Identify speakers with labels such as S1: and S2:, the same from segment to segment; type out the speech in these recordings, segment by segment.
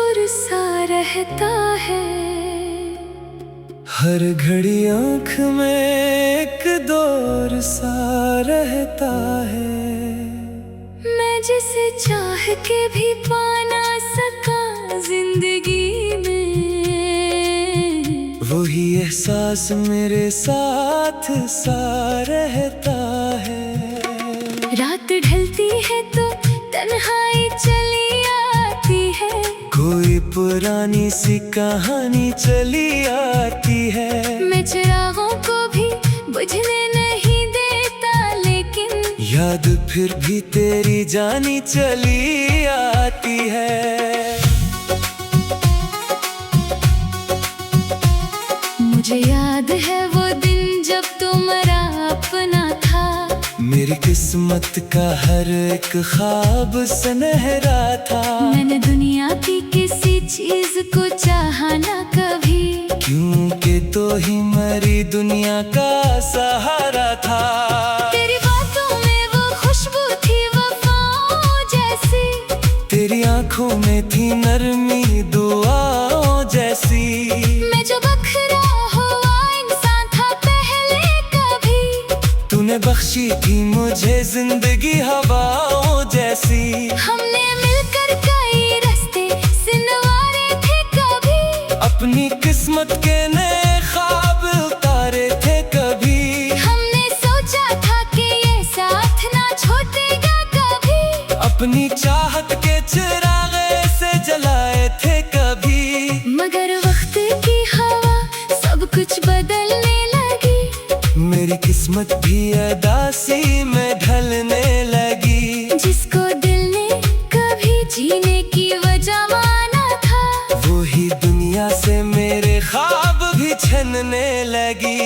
S1: दूर सा रहता है।
S2: हर घड़ी आँख में एक दौर सा रहता है।
S1: मैं जिसे चाह के भी पा ना सका जिंदगी में,
S2: वही एहसास मेरे साथ सा रहता है।
S1: रात ढलती है तो तन्हाई चली आती है,
S2: कोई पुरानी सी कहानी चली आती है।
S1: मैं चिरागों को भी बुझने नहीं देता, लेकिन
S2: याद फिर भी तेरी जानी चली आती है।
S1: मुझे याद है वो दिन जब तू मेरा अपना था।
S2: मेरी किस्मत का हर एक ख्वाब सुनहरा था।
S1: मैंने दुनिया की किसी चीज को चाहा ना कभी,
S2: क्योंकि तो ही मेरी दुनिया का सहारा था।
S1: तेरी बातों में वो खुशबू थी वफाओं जैसी,
S2: तेरी आंखों में थी नरमी दुआओं जैसी।
S1: मैं जो बखरा हुआ इंसान था पहले कभी,
S2: तूने बख्शी थी मुझे जिंदगी हवाओं जैसी।
S1: हमने मिलकर कई रास्ते सिनवारे थे कभी,
S2: अपनी किस्मत के नए ख्वाब उतारे थे कभी।
S1: हमने सोचा था कि ये साथ ना छूटेगा कभी,
S2: अपनी चाहत के चिराग से जलाए थे कभी।
S1: मगर वक्त की हवा सब कुछ बदलने लगी।
S2: मेरी किस्मत भी उदासी में ढलने लगी।
S1: जिसको दिल ने कभी जीने की वजह माना था,
S2: वो ही दुनिया से मेरे ख्वाब भी छीनने लगी।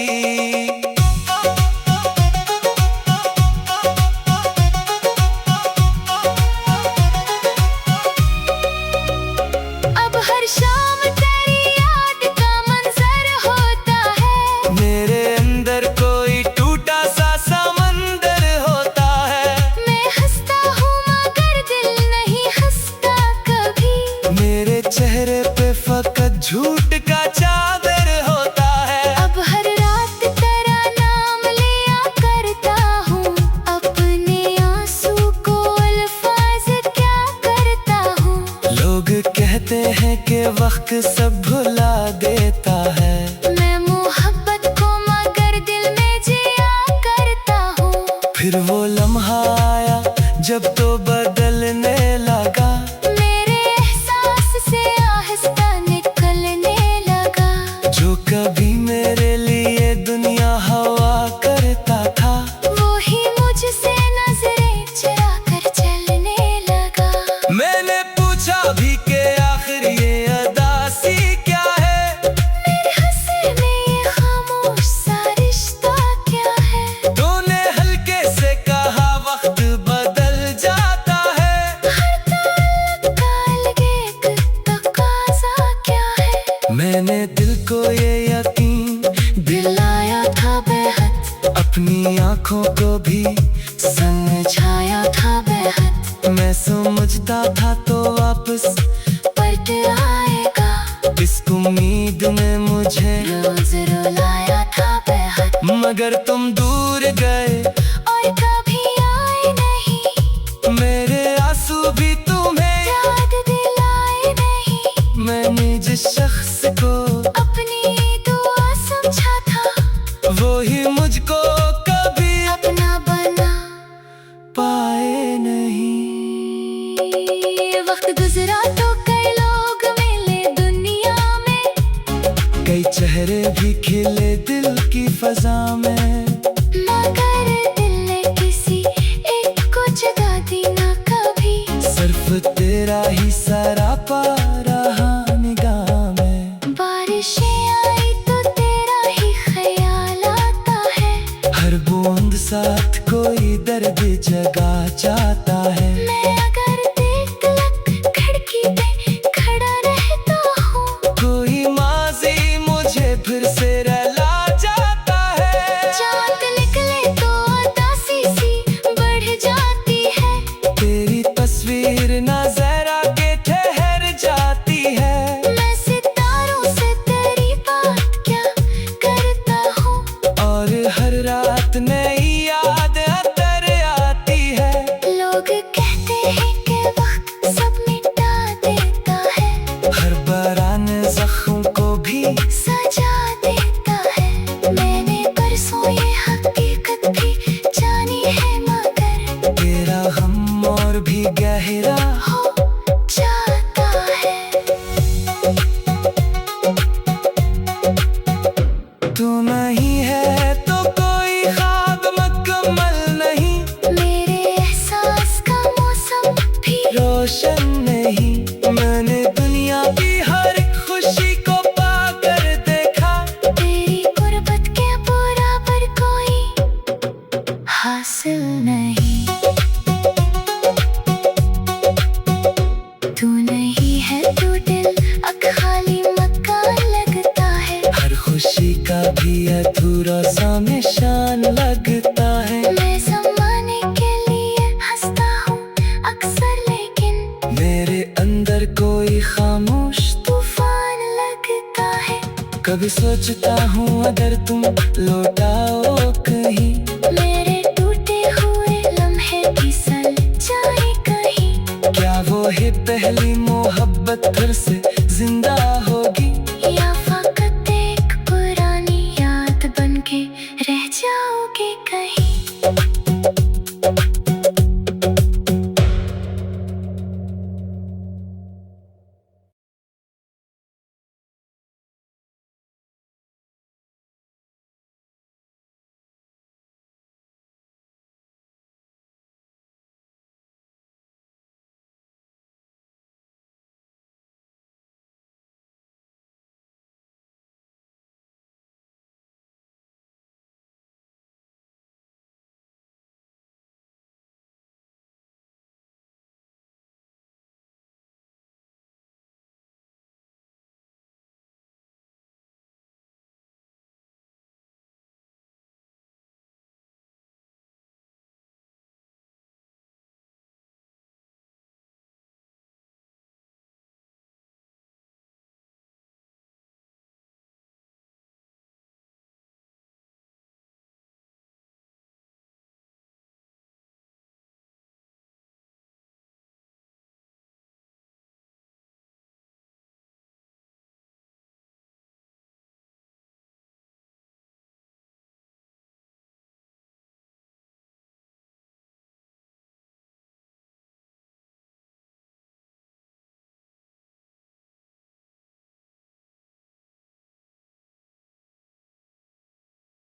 S1: अब हर शाम तेरी याद का मंजर होता है।
S2: मेरे अंदर कोई टूटा सा समंदर होता है।
S1: मैं हंसता हूँ मगर दिल नहीं हंसता कभी,
S2: मेरे चेहरे पे फकत झूठ का चादर होता है।
S1: अब हर रात तेरा नाम लिया करता हूँ, अपने आंसू को अल्फाज क्या करता हूँ।
S2: लोग कहते हैं कि वक्त सब भुला देता है।
S1: मैं मोहब्बत को मगर दिल में जिया करता हूँ।
S2: फिर वो लम्हा आया जब तो बदलने लगा।
S1: मेरे एहसास से आहिस्ता निकलने लगा,
S2: जो कभी मेरे लिए दुनिया हवा करता था,
S1: वो ही मुझसे नजरें चुरा कर चलने लगा।
S2: मैंने पूछा भी कि आखिर ये उदासी क्या है।
S1: मेरे हंसी में ये खामोश सा रिश्ता क्या है।
S2: तूने हल्के से कहा वक्त बदल जाता है।
S1: हर ताल्लुक का अलग एक तकाज़ा क्या है।
S2: मैंने दिल को ये यकीन दिलाया था बेहद, अपनी आंखों को भी समझाया था बेहद। मैं समझता था तो वापस
S1: पलट आएगा,
S2: इस उम्मीद में मुझे
S1: रोज रुलाया था बेहद,
S2: मगर तुम दूर गए
S1: और कभी आए नहीं।
S2: मेरे आंसू भी तुम्हें
S1: याद दिलाए नहीं,
S2: मैंने जिस शख्स को
S1: अपनी दुआ समझा था,
S2: वो ही मुझको कभी
S1: अपना बना
S2: पाए नहीं।
S1: वक्त गुजरा तो कई लोग मिले दुनिया में,
S2: कई चेहरे भी खिले दिल की फजा में।
S1: मगर दिल ने किसी एक को जगा दी ना कभी।
S2: सिर्फ तेरा ही सरापा रहा निगाह में।
S1: बारिशें आई तो तेरा ही ख्याल आता है,
S2: हर बूंद साथ कोई दर्द जगा जाता है।
S1: मैं अगर देख लग खिड़की पे खड़ा रहता हूँ,
S2: कोई माजी मुझे फिर से रुला जाता है।
S1: खामोश तूफान लगता है।
S2: कभी सोचता हूँ अगर तुम लौटाओ कहीं